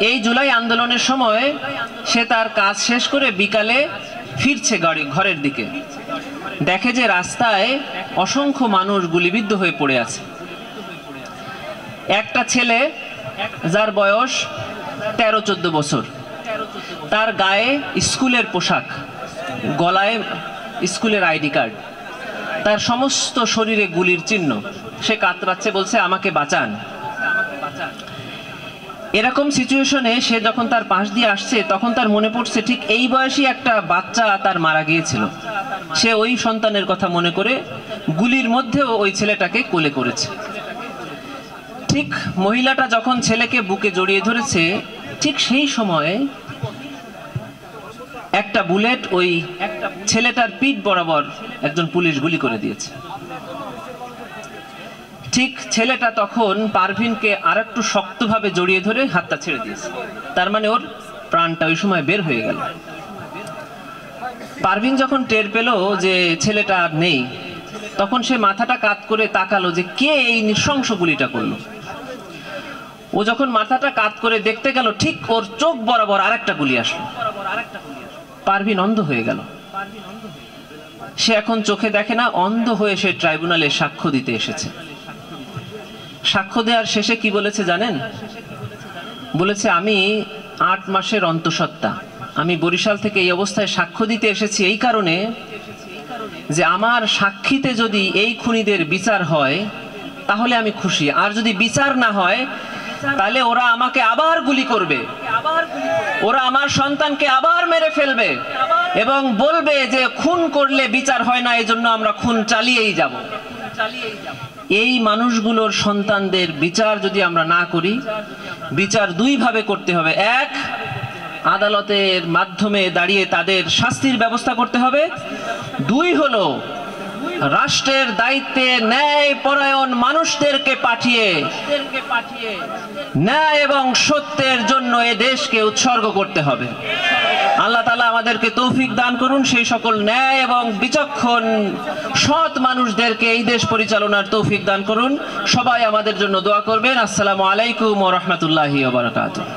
এই জুলাই আন্দোলনের সময় সে তার কাজ শেষ করে বিকালে ফিরছে ঘরের দিকে, দেখে যে রাস্তায় অসংখ্য মানুষ গুলিবিদ্ধ হয়ে পড়ে আছে। একটা ছেলে যার বয়স 13-14 বছর, তার গায়ে স্কুলের পোশাক, গলায় স্কুলের আইডি কার্ড, তার সমস্ত শরীরে গুলির চিহ্ন, সে কাতরাচ্ছে, বলছে আমাকে বাঁচান। এরকম সিচুয়েশনে সে যখন তার পাশ দিয়ে আসছে তখন তার মনে পড়ছে ঠিক এই বয়সী একটা বাচ্চা তার মারা গিয়েছিল। সে ওই সন্তানের কথা মনে করে গুলির মধ্যেও ওই ছেলেটাকে কোলে করেছে। ঠিক মহিলাটা যখন ছেলেকে বুকে জড়িয়ে ধরেছে, ঠিক সেই সময়ে একটা বুলেট ওই ছেলেটার পিঠ বরাবর একজন পুলিশ গুলি করে দিয়েছে। ঠিক ছেলেটা তখন পারভিনকে আরেকটু শক্তভাবে জড়িয়ে ধরে হাতটা ছেড়ে দিয়েছে, তার মানে ওর প্রাণটা ওই সময় বের হয়ে গেল। পারভিন যখন টের পেল যে ছেলেটা আর নেই, তখন সে মাথাটা কাত করে তাকালো যে কে এই নৃশংস গুলিটা করলো। ও যখন মাথাটা কাত করে দেখতে গেল, ঠিক ওর চোখ বরাবর আরেকটা গুলি আসলো। পারভিন অন্ধ হয়ে গেল। সে এখন চোখে দেখে না, অন্ধ হয়ে সে ট্রাইব্যুনালে সাক্ষ্য দিতে এসেছে। সাক্ষ্য দেওয়ার শেষে কি বলেছে জানেন? বলেছে আমি 8 মাসের অন্তঃসত্ত্বা, আমি বরিশাল থেকে এই অবস্থায় সাক্ষ্য দিতে এসেছি এই কারণে যে আমার সাক্ষীতে যদি এই খুনিদের বিচার হয় তাহলে আমি খুশি, আর যদি বিচার না হয় তাহলে ওরা আমাকে আবার গুলি করবে, ওরা আমার সন্তানকে আবার মেরে ফেলবে এবং বলবে যে খুন করলে বিচার হয় না, এই জন্য আমরা খুন চালিয়েই যাব। এই মানুষগুলোর সন্তানদের বিচার যদি আমরা না করি, বিচার দুই ভাবে করতে হবে। এক, আদালতের মাধ্যমে দাঁড়িয়ে তাদের শাস্তির ব্যবস্থা করতে হবে। দুই হলো রাষ্ট্রের দায়িত্বে ন্যায় পরায়ণ মানুষদেরকে পাঠিয়ে ন্যায় এবং সত্যের জন্য এ দেশকে উৎসর্গ করতে হবে। আল্লাহ তাআলা আমাদেরকে তৌফিক দান করুন, সেই সকল ন্যায় এবং বিচক্ষণ সৎ মানুষদেরকে এই দেশ পরিচালনার তৌফিক দান করুন। সবাই আমাদের জন্য দোয়া করবেন। আসসালামু আলাইকুম ওয়া রাহমাতুল্লাহি ওয়া বারাকাতুহু।